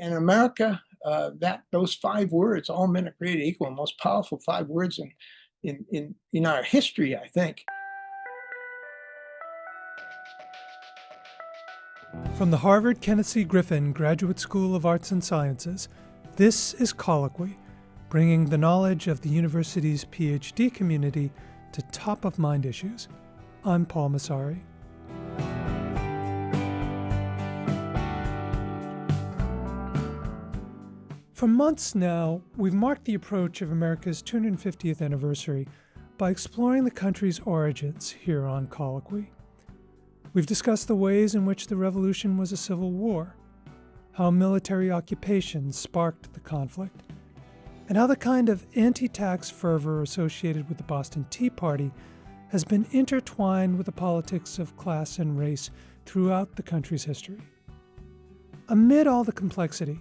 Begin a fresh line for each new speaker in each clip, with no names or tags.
in America, those 5 words, all men are created equal, the most powerful 5 words in our history, I think.
From the Harvard Kenneth C. Griffin Graduate School of Arts and Sciences, this is Colloquy, bringing the knowledge of the university's PhD community to top-of-mind issues. I'm Paul Massari. For months now, we've marked the approach of America's 250th anniversary by exploring the country's origins here on Colloquy. We've discussed the ways in which the revolution was a civil war, how military occupation sparked the conflict, and how the kind of anti-tax fervor associated with the Boston Tea Party has been intertwined with the politics of class and race throughout the country's history. Amid all the complexity,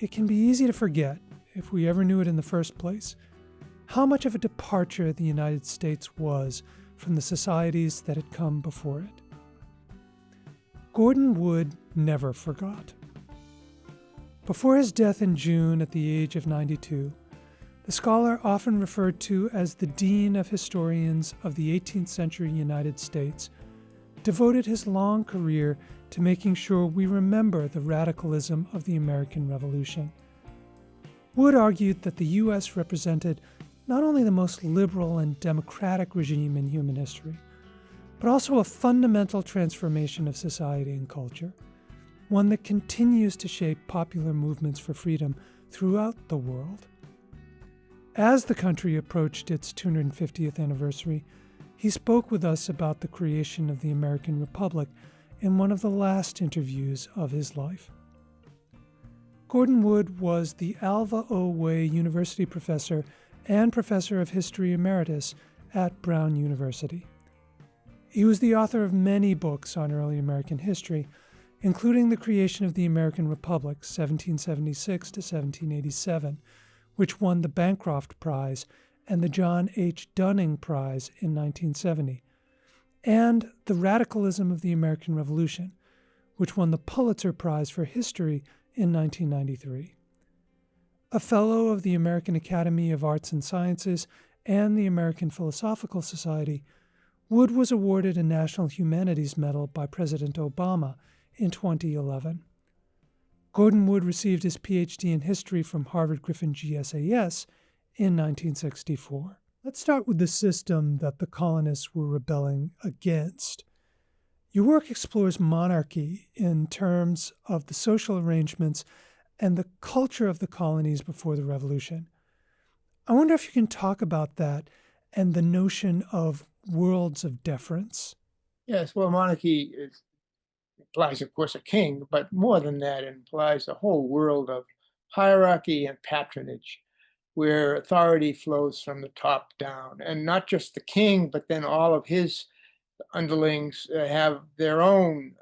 it can be easy to forget, if we ever knew it in the first place, how much of a departure the United States was from the societies that had come before it. Gordon Wood never forgot. Before his death in June at the age of 92, the scholar often referred to as the Dean of Historians of the 18th century United States devoted his long career to making sure we remember the radicalism of the American Revolution. Wood argued that the U.S. represented not only the most liberal and democratic regime in human history, but also a fundamental transformation of society and culture, one that continues to shape popular movements for freedom throughout the world. As the country approached its 250th anniversary, he spoke with us about the creation of the American Republic in one of the last interviews of his life. Gordon Wood was the Alva O. Way University professor and professor of history emeritus at Brown University. He was the author of many books on early American history, including The Creation of the American Republic, 1776 to 1787, which won the Bancroft Prize and the John H. Dunning Prize in 1970, and The Radicalism of the American Revolution, which won the Pulitzer Prize for History in 1993. A fellow of the American Academy of Arts and Sciences and the American Philosophical Society, Wood was awarded a National Humanities Medal by President Obama in 2011. Gordon Wood received his PhD in history from Harvard Griffin GSAS in 1964. Let's start with the system that the colonists were rebelling against. Your work explores monarchy in terms of the social arrangements and the culture of the colonies before the Revolution. I wonder if you can talk about that and the notion of worlds of deference.
Yes, well, monarchy implies, of course, a king, but more than that, it implies a whole world of hierarchy and patronage, where authority flows from the top down, and not just the king, but then all of his underlings have their own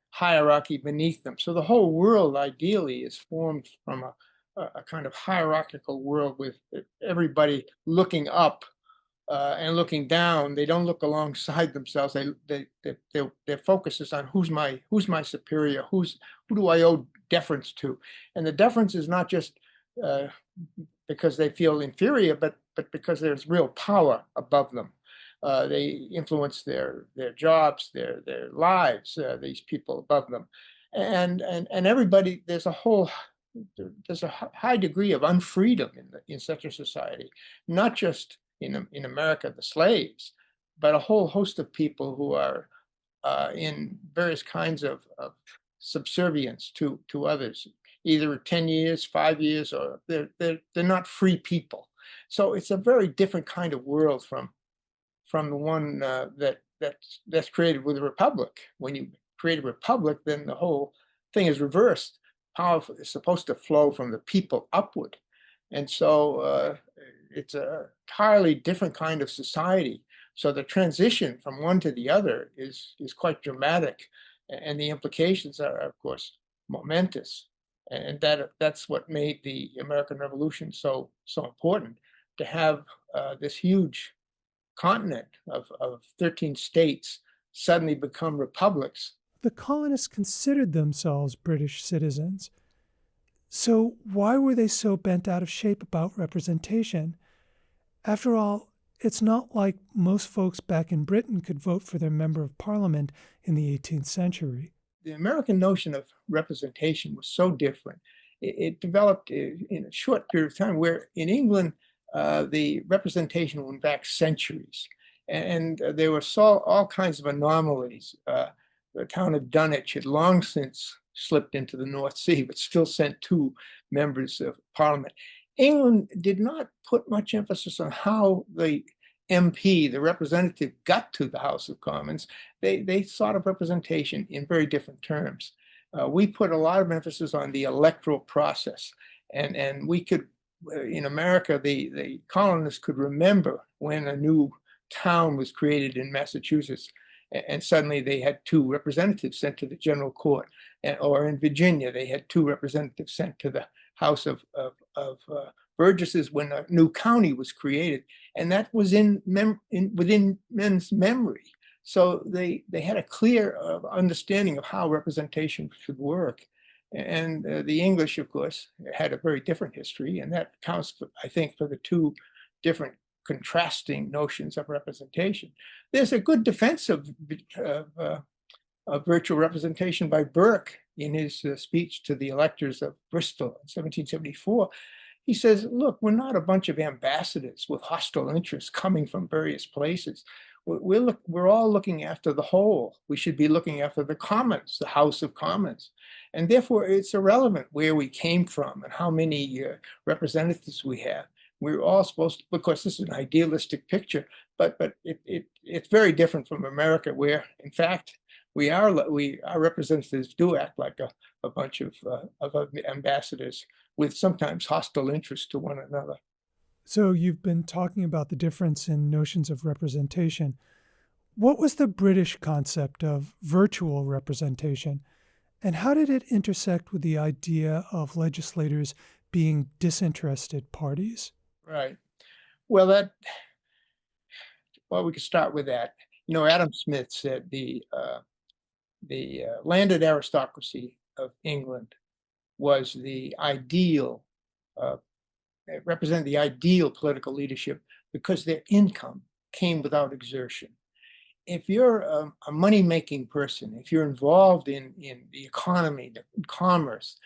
hierarchy beneath them. So the whole world, ideally, is formed from a kind of hierarchical world with everybody looking up and looking down. They don't look alongside themselves. Their focus is on who's my superior, who do I owe deference to, and the deference is not just because they feel inferior, but because there's real power above them. They influence their jobs, their lives. These people above them, and everybody. There's a high degree of unfreedom in such a society, not just in America, the slaves, but a whole host of people who are in various kinds of subservience to others, either 10 years, 5 years, or they're not free people. So it's a very different kind of world from the one that's created with a republic. When you create a republic, then the whole thing is reversed. Power is supposed to flow from the people upward, and so it's a entirely different kind of society. So the transition from one to the other is quite dramatic, and the implications are, of course, momentous. And that's what made the American Revolution so important, to have this huge continent of 13 states suddenly become republics.
The colonists considered themselves British citizens. So, why were they so bent out of shape about representation? After all, it's not like most folks back in Britain could vote for their member of parliament in the 18th century.
The American notion of representation was so different. It developed in a short period of time, where in England, the representation went back centuries. And there were all kinds of anomalies. The town of Dunwich had long since slipped into the North Sea, but still sent two members of parliament. England did not put much emphasis on how the MP, the representative, got to the House of Commons. They thought of representation in very different terms. We put a lot of emphasis on the electoral process, and we could, in America, the colonists could remember when a new town was created in Massachusetts, and suddenly they had two representatives sent to the general court, or in Virginia, they had two representatives sent to the House of Burgesses when a new county was created, and that was within men's memory. So they had a clear understanding of how representation should work. And the English, of course, had a very different history, and that counts, I think, for the two different contrasting notions of representation. There's a good defense of virtual representation by Burke in his speech to the electors of Bristol in 1774. He says, look, we're not a bunch of ambassadors with hostile interests coming from various places. We're all looking after the whole. We should be looking after the Commons, the House of Commons. And therefore, it's irrelevant where we came from and how many representatives we have. We're all supposed to, because this is an idealistic picture, but it's very different from America, where, in fact, our representatives do act like a bunch of ambassadors with sometimes hostile interests to one another.
So, you've been talking about the difference in notions of representation. What was the British concept of virtual representation, and how did it intersect with the idea of legislators being disinterested parties?
Right. Well, we could start with that. Adam Smith said the landed aristocracy of England was the ideal, represented the ideal political leadership because their income came without exertion. If you're a money-making person, if you're involved in the economy, commerce,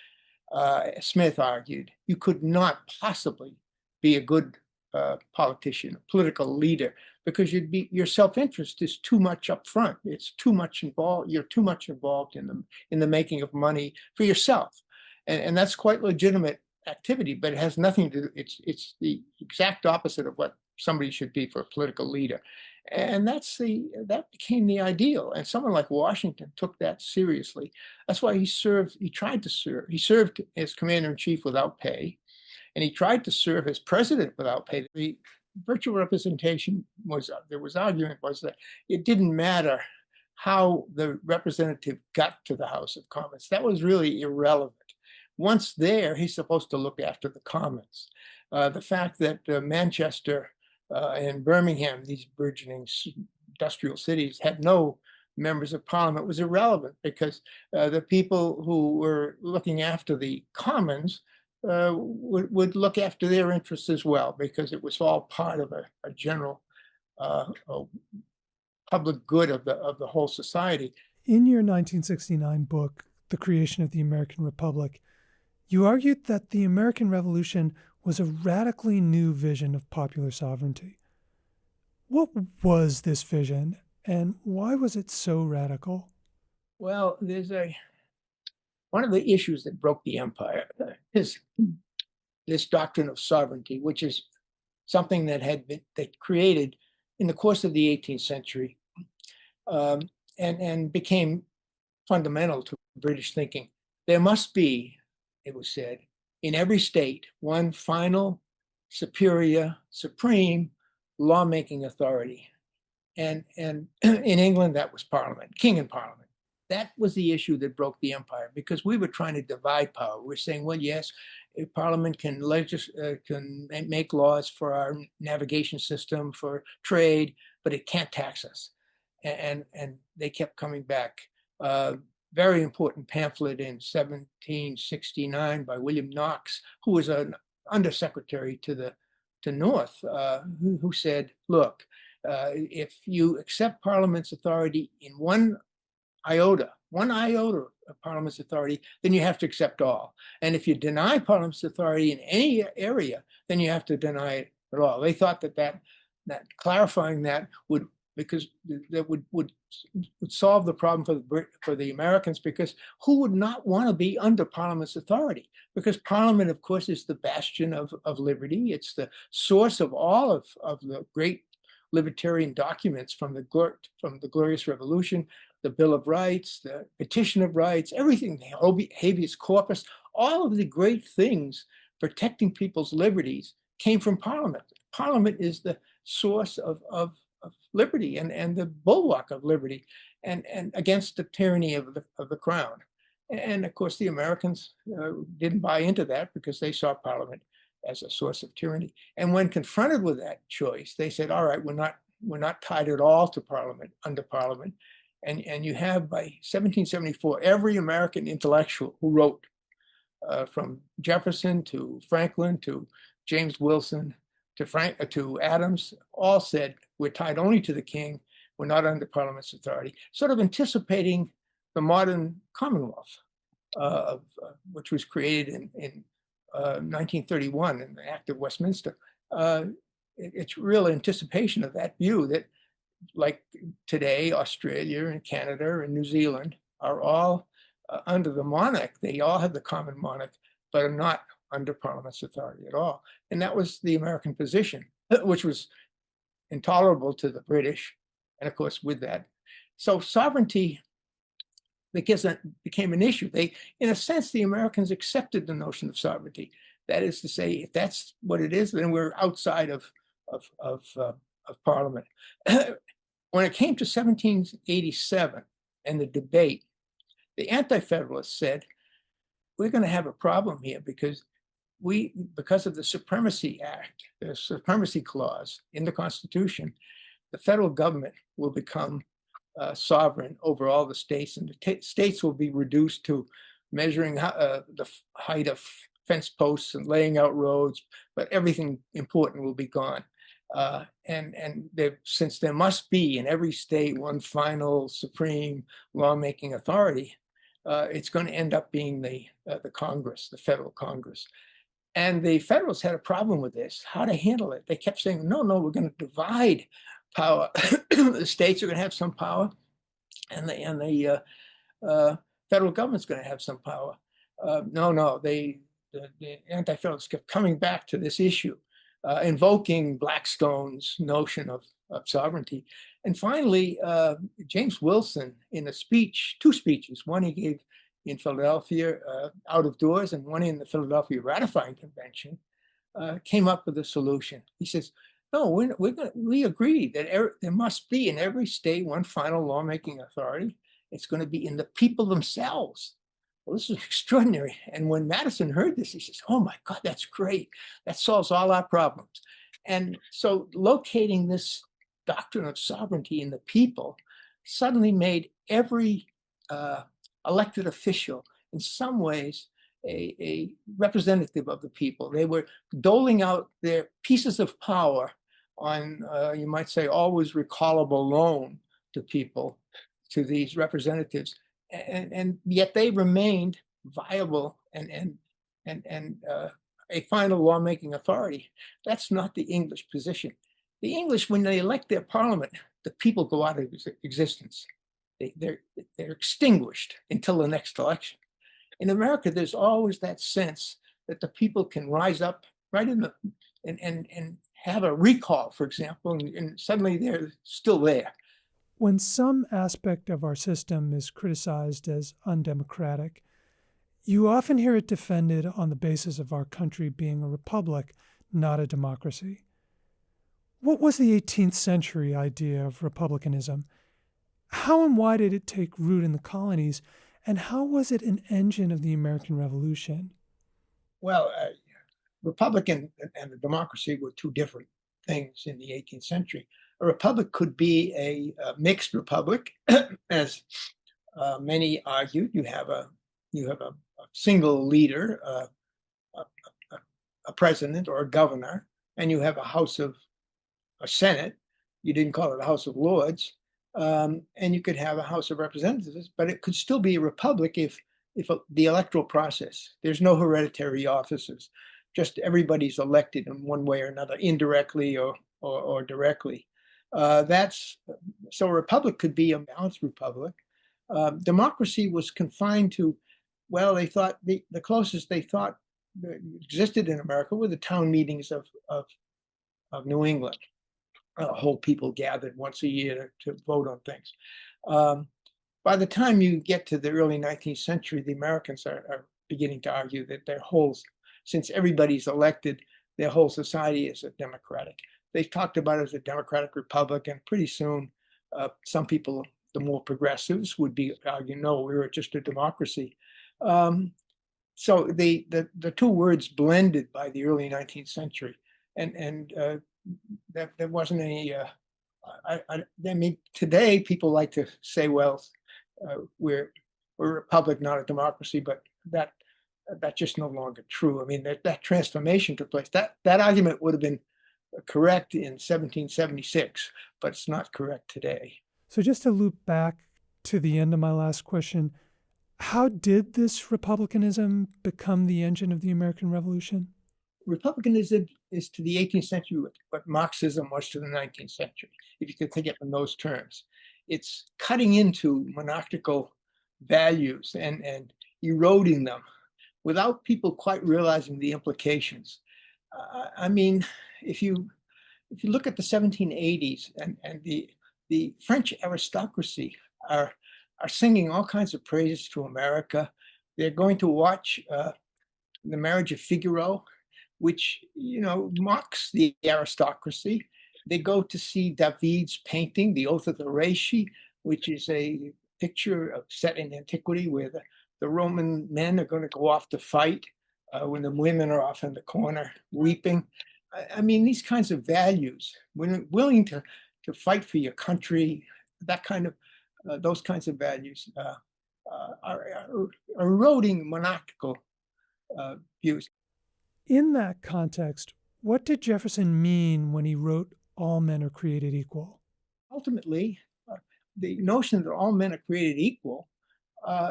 Smith argued, you could not possibly be a good politician, a political leader, because your self-interest is too much up front. It's too much involved. You're too much involved in the making of money for yourself, and that's quite legitimate activity. But it has nothing to do. It's the exact opposite of what somebody should be for a political leader, and that became the ideal. And someone like Washington took that seriously. That's why he served. He tried to serve. He served as commander-in-chief without pay, and he tried to serve as president without pay. The virtual representation there was argument was that it didn't matter how the representative got to the House of Commons. That was really irrelevant. Once there, he's supposed to look after the Commons. The fact that Manchester and Birmingham, these burgeoning industrial cities, had no members of parliament was irrelevant, because the people who were looking after the Commons would look after their interests as well, because it was all part of a general public good of the whole society.
In your 1969 book, The Creation of the American Republic, you argued that the American Revolution was a radically new vision of popular sovereignty. What was this vision, and why was it so radical?
Well, one of the issues that broke the empire is this doctrine of sovereignty, which is something that had been created in the course of the 18th century, and became fundamental to British thinking. There must be, it was said, in every state, one final, superior, supreme lawmaking authority. And in England, that was Parliament, King and Parliament. That was the issue that broke the empire, because we were trying to divide power. We're saying, well, yes, Parliament can make laws for our navigation system, for trade, but it can't tax us. And they kept coming back. very important pamphlet in 1769 by William Knox, who was an undersecretary to North, who said, look, if you accept Parliament's authority in one iota of Parliament's authority, then you have to accept all. And if you deny Parliament's authority in any area, then you have to deny it at all. They thought that clarifying that would solve the problem for the Americans, because who would not want to be under Parliament's authority? Because Parliament, of course, is the bastion of liberty. It's the source of all of the great libertarian documents from the Glorious Revolution, the Bill of Rights, the Petition of Rights, everything, the habeas corpus, all of the great things protecting people's liberties came from Parliament. Parliament is the source of liberty and the bulwark of liberty, and against the tyranny of the crown. And of course, the Americans didn't buy into that, because they saw Parliament as a source of tyranny. And when confronted with that choice, they said, all right, we're not tied at all to Parliament, under Parliament. And you have, by 1774, every American intellectual who wrote, from Jefferson to Franklin to James Wilson to Adams, all said, we're tied only to the king, we're not under Parliament's authority, sort of anticipating the modern Commonwealth, which was created in 1931 in the Act of Westminster. It's real anticipation of that view that, like today, Australia and Canada and New Zealand are all under the monarch. They all have the common monarch, but are not under Parliament's authority at all. And that was the American position, which was intolerable to the British. And of course, with that, so sovereignty became an issue. In a sense, the Americans accepted the notion of sovereignty. That is to say, if that's what it is, then we're outside of Parliament. When it came to 1787 and the debate, the Anti-Federalists said, we're going to have a problem here, because of the Supremacy Act, the Supremacy Clause in the Constitution, the federal government will become sovereign over all the states, and the states will be reduced to measuring the height of fence posts and laying out roads, but everything important will be gone. Since there must be in every state one final supreme lawmaking authority, it's going to end up being the Congress, the federal Congress. And the Federalists had a problem with this, how to handle it. They kept saying, no, we're going to divide power. The states are going to have some power, and the federal government's going to have some power. The Anti-Federalists kept coming back to this issue, invoking Blackstone's notion of sovereignty. And finally, James Wilson, in a speech, two speeches, one he gave in Philadelphia out of doors and one in the Philadelphia Ratifying Convention, came up with a solution. He says, no, we agree that there must be in every state one final lawmaking authority. It's going to be in the people themselves. Well, this is extraordinary. And when Madison heard this, he says, oh my God, that's great. That solves all our problems. And so locating this doctrine of sovereignty in the people suddenly made every elected official in some ways a representative of the people. They were doling out their pieces of power on, you might say, always recallable loan to people, to these representatives. And yet they remained viable and a final lawmaking authority. That's not the English position. The English, when they elect their parliament, the people go out of existence. They're extinguished until the next election. In America, there's always that sense that the people can rise up right in the and have a recall, for example, and suddenly they're still there.
When some aspect of our system is criticized as undemocratic, you often hear it defended on the basis of our country being a republic, not a democracy. What was the 18th century idea of republicanism? How and why did it take root in the colonies, and how was it an engine of the American Revolution?
Well, republican and a democracy were two different things in the 18th century. A republic could be a mixed republic, as Many argued you have a single leader, a, a president or a governor, and you have a Senate. You didn't call it a House of Lords, and you could have a House of Representatives, but it could still be a republic if the electoral process. There's no hereditary offices, just everybody's elected in one way or another, indirectly or directly. That's so a republic could be a balanced republic. Democracy was confined to, well, they thought the closest they thought existed in America were the town meetings of New England. Whole people gathered once a year to vote on things. By the time you get to the early 19th century, the Americans are beginning to argue that since everybody's elected, their whole society is a democratic. They've talked about it as a democratic republic, and pretty soon, some people, the more progressives, would be arguing, no, we're just a democracy. So the two words blended by the early 19th century, and there wasn't any. I mean, today people like to say, well, we're a republic, not a democracy, but that's just no longer true. I mean, that transformation took place. That argument would have been correct in 1776, but it's not correct today.
So just to loop back to the end of my last question, how did this republicanism become the engine of the American Revolution?
Republicanism is to the 18th century what Marxism was to the 19th century, if you could think it in those terms. It's cutting into monarchical values and eroding them without people quite realizing the implications. I mean, if you look at the 1780s and the French aristocracy are singing all kinds of praises to America. They're going to watch The Marriage of Figaro, which, mocks the aristocracy. They go to see David's painting, The Oath of the Rhaetia, which is a picture set in antiquity where the Roman men are going to go off to fight when the women are off in the corner weeping. I mean, these kinds of values, when willing to fight for your country, those kinds of values are eroding monarchical views.
In that context, what did Jefferson mean when he wrote, "All men are created equal"?
Ultimately, the notion that all men are created equal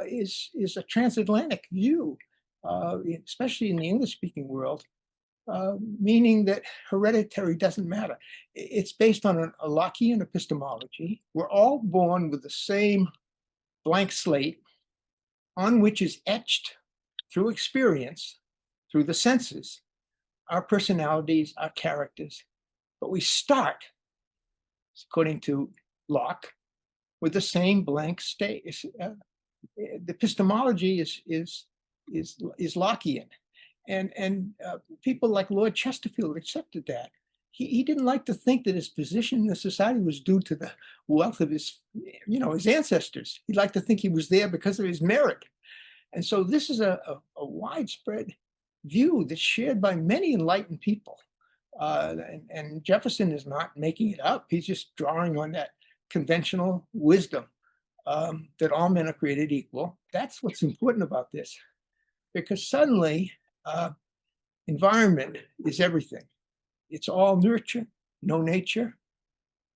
is a transatlantic view, especially in the English-speaking world, meaning that hereditary doesn't matter. It's based on a Lockean epistemology. We're all born with the same blank slate on which is etched through experience, through the senses, our personalities, our characters. But we start, according to Locke, with the same blank state. The epistemology is Lockean. And people like Lord Chesterfield accepted that. He didn't like to think that his position in the society was due to the wealth of his ancestors. He'd like to think he was there because of his merit. And so this is a widespread view that's shared by many enlightened people. And Jefferson is not making it up. He's just drawing on that conventional wisdom that all men are created equal. That's what's important about this, because suddenly environment is everything. It's all nurture, no nature.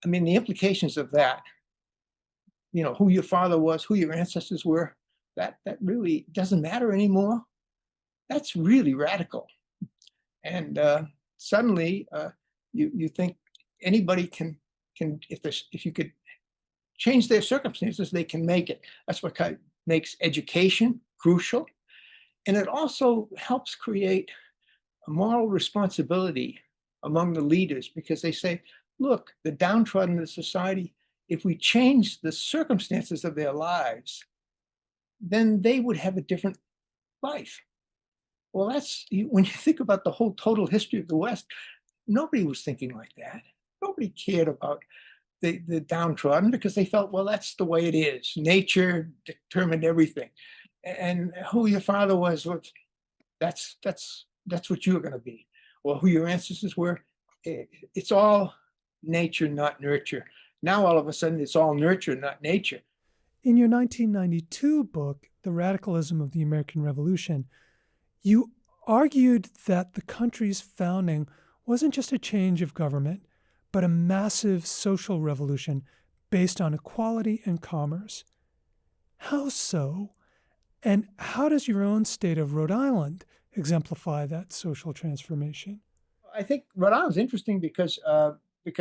I mean, the implications of that, who your father was, who your ancestors were, that really doesn't matter anymore. That's really radical. And suddenly you think anybody can if you could change their circumstances, they can make it. That's what kind of makes education crucial. And it also helps create a moral responsibility among the leaders, because they say, look, the downtrodden of society, if we change the circumstances of their lives, then they would have a different life. Well, when you think about the whole total history of the West, nobody was thinking like that. Nobody cared about the downtrodden, because they felt, well, that's the way it is. Nature determined everything. And who your father was, that's what you're going to be. Or who your ancestors were. It's all nature, not nurture. Now, all of a sudden, it's all nurture, not nature.
In your 1992 book, The Radicalism of the American Revolution, you argued that the country's founding wasn't just a change of government, but a massive social revolution based on equality and commerce. How so? And how does your own state of Rhode Island exemplify that social transformation?
I think Rhode Island's interesting because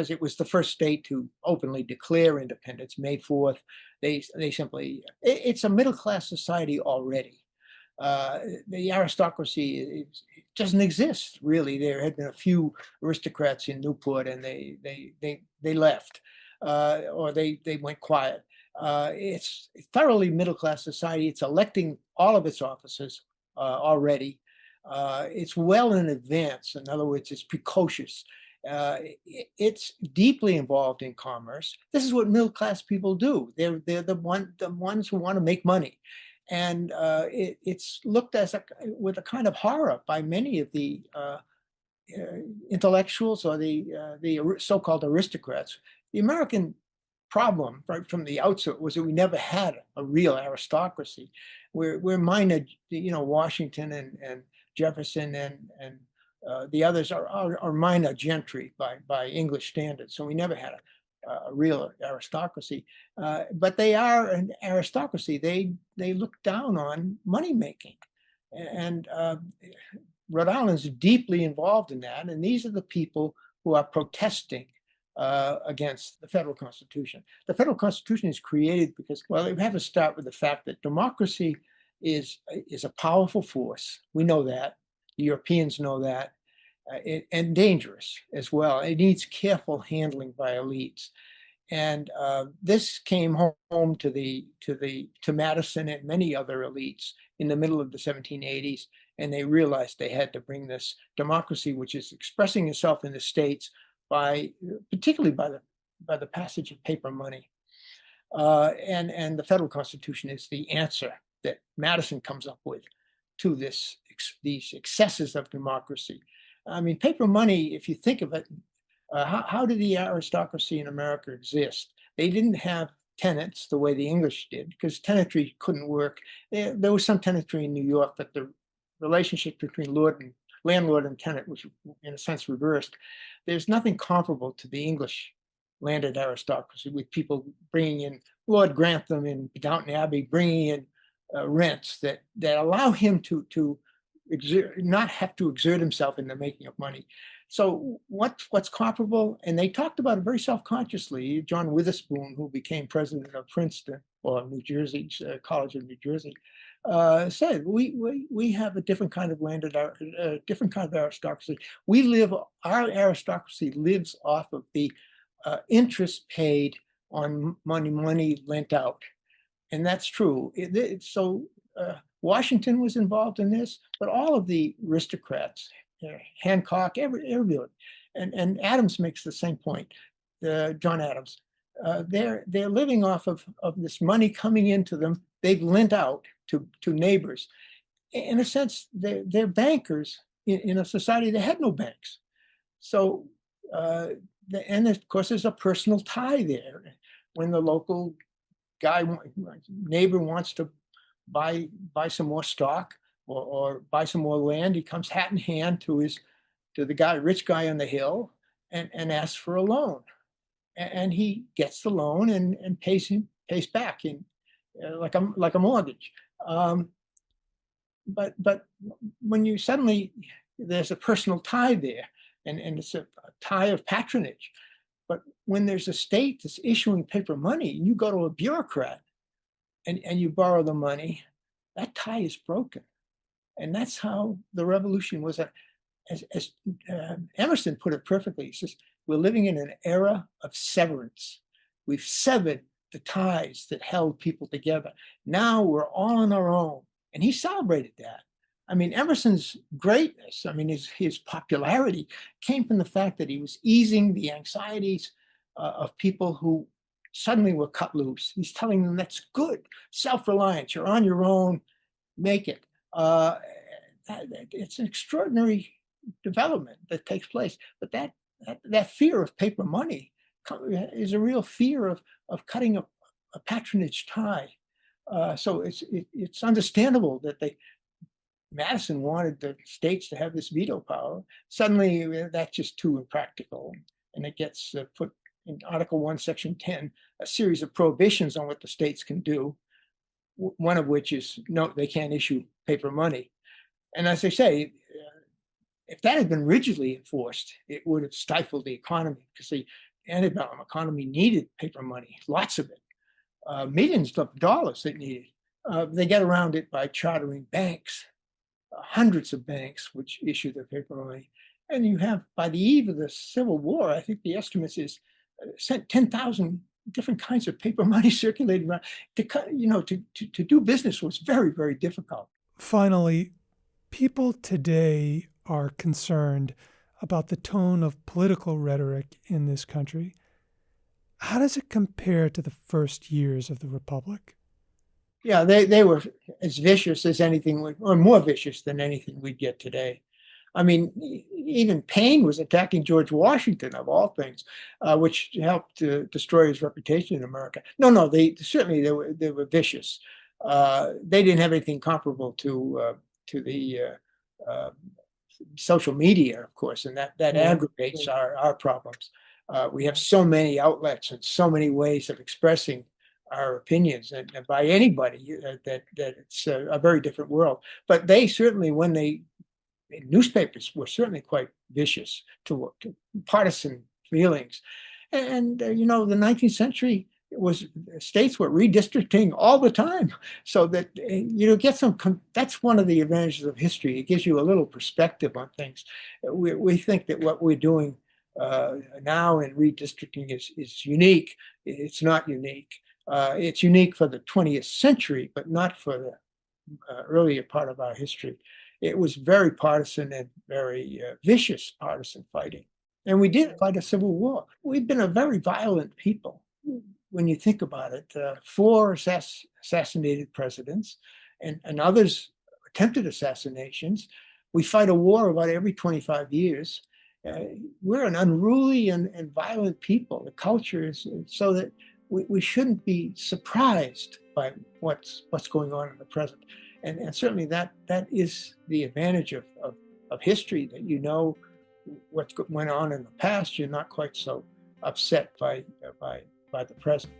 it was the first state to openly declare independence, May 4th. They simply it's a middle class society already. The aristocracy it doesn't exist really. There had been a few aristocrats in Newport, and they left, or they went quiet. It's thoroughly middle class society. It's electing all of its officers already. It's well in advance. In other words, it's precocious. It's deeply involved in commerce. This is what middle class people do. They're the ones who want to make money, and it's looked as with a kind of horror by many of the intellectuals or the so-called aristocrats. The American problem right from the outset was that we never had a real aristocracy. We're minor, Washington and Jefferson and the others are minor gentry by English standards. So we never had a real aristocracy. But they are an aristocracy. They look down on money making, and Rhode Island's deeply involved in that. And these are the people who are protesting against the federal constitution. The federal constitution is created because, well, we have to start with the fact that democracy is a powerful force. We know that. The Europeans know that, and dangerous as well. It needs careful handling by elites. And this came home to Madison and many other elites in the middle of the 1780s, and they realized they had to bring this democracy, which is expressing itself in the states particularly by the passage of paper money, and the federal constitution is the answer that Madison comes up with to these excesses of democracy. I mean, paper money, if you think of it, how did the aristocracy in America exist? They didn't have tenants the way the English did, because tenantry couldn't work. There was some tenantry in New York, but the relationship between landlord and tenant was, in a sense, reversed. There's nothing comparable to the English landed aristocracy, with people bringing in Lord Grantham in Downton Abbey, bringing in rents that allow him to not have to exert himself in the making of money. So what's comparable? And they talked about it very self-consciously. John Witherspoon, who became president of Princeton, or New Jersey, College of New Jersey, said we have a different kind of different kind of aristocracy. Our aristocracy lives off of the interest paid on money lent out, and that's true. So Washington was involved in this, but all of the aristocrats, Hancock, everybody, and Adams makes the same point. John Adams, they're living off of this money coming into them. They've lent out to neighbors. In a sense, they're bankers in a society that had no banks. So, and of course, there's a personal tie there. When the local neighbor wants to buy some more stock or buy some more land, he comes hat in hand to the rich guy on the hill and asks for a loan. And he gets the loan and pays back in like a mortgage. But when you suddenly, there's a personal tie there, and it's a tie of patronage. But when there's a state that's issuing paper money, and you go to a bureaucrat and you borrow the money, that tie is broken. And that's how the revolution was. As Emerson put it perfectly, he says, we're living in an era of severance. We've severed the ties that held people together. Now we're all on our own. And he celebrated that. I mean, Emerson's greatness, I mean, his popularity came from the fact that he was easing the anxieties of people who suddenly were cut loose. He's telling them that's good, self-reliance, you're on your own, make it. It's an extraordinary development that takes place. But that fear of paper money is a real fear of cutting a patronage tie. So it's understandable that Madison wanted the states to have this veto power. Suddenly, that's just too impractical, and it gets put in Article 1, Section 10, a series of prohibitions on what the states can do, one of which is, no, they can't issue paper money. And as I say, if that had been rigidly enforced, it would have stifled the economy, because the antebellum economy needed paper money, lots of it, millions of dollars they needed. They get around it by chartering banks, hundreds of banks which issue their paper money. And you have, by the eve of the Civil War, I think the estimate is 10,000 different kinds of paper money circulating around. To do business was very, very difficult.
Finally, people today are concerned about the tone of political rhetoric in this country. How does it compare to the first years of the Republic?
Yeah, they were as vicious as anything, or more vicious than anything we'd get today. I mean, even Paine was attacking George Washington, of all things, which helped to destroy his reputation in America. No, they were vicious. They didn't have anything comparable to the social media, of course, and that aggravates our problems. We have so many outlets and so many ways of expressing our opinions, and by anybody, that it's a very different world. But they certainly, newspapers were certainly quite vicious to partisan feelings. And the 19th century states were redistricting all the time, so that get that's one of the advantages of history. It gives you a little perspective on things. We think that what we're doing now in redistricting is unique. It's not unique. It's unique for the 20th century, but not for the earlier part of our history. It was very partisan and very vicious partisan fighting. And we did fight a civil war. We've been a very violent people. When you think about it, 4 assassinated presidents and others attempted assassinations. We fight a war about every 25 years. We're an unruly and violent people. The culture is so that we shouldn't be surprised by what's going on in the present. And certainly that is the advantage of history, that what went on in the past. You're not quite so upset by the present.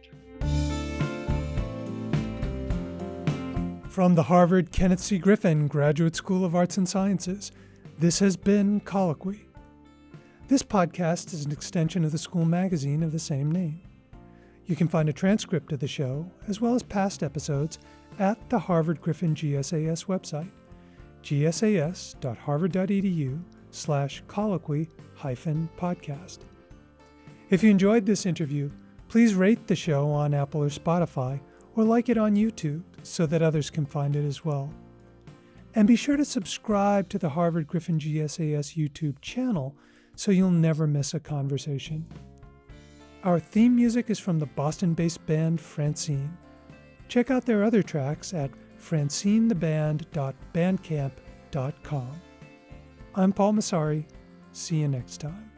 From the Harvard Kenneth C. Griffin Graduate School of Arts and Sciences, this has been Colloquy. This podcast is an extension of the school magazine of the same name. You can find a transcript of the show, as well as past episodes, at the Harvard Griffin GSAS website, gsas.harvard.edu/colloquy-podcast. If you enjoyed this interview, please rate the show on Apple or Spotify, or like it on YouTube so that others can find it as well. And be sure to subscribe to the Harvard Griffin GSAS YouTube channel so you'll never miss a conversation. Our theme music is from the Boston-based band Francine. Check out their other tracks at francinetheband.bandcamp.com. I'm Paul Massari. See you next time.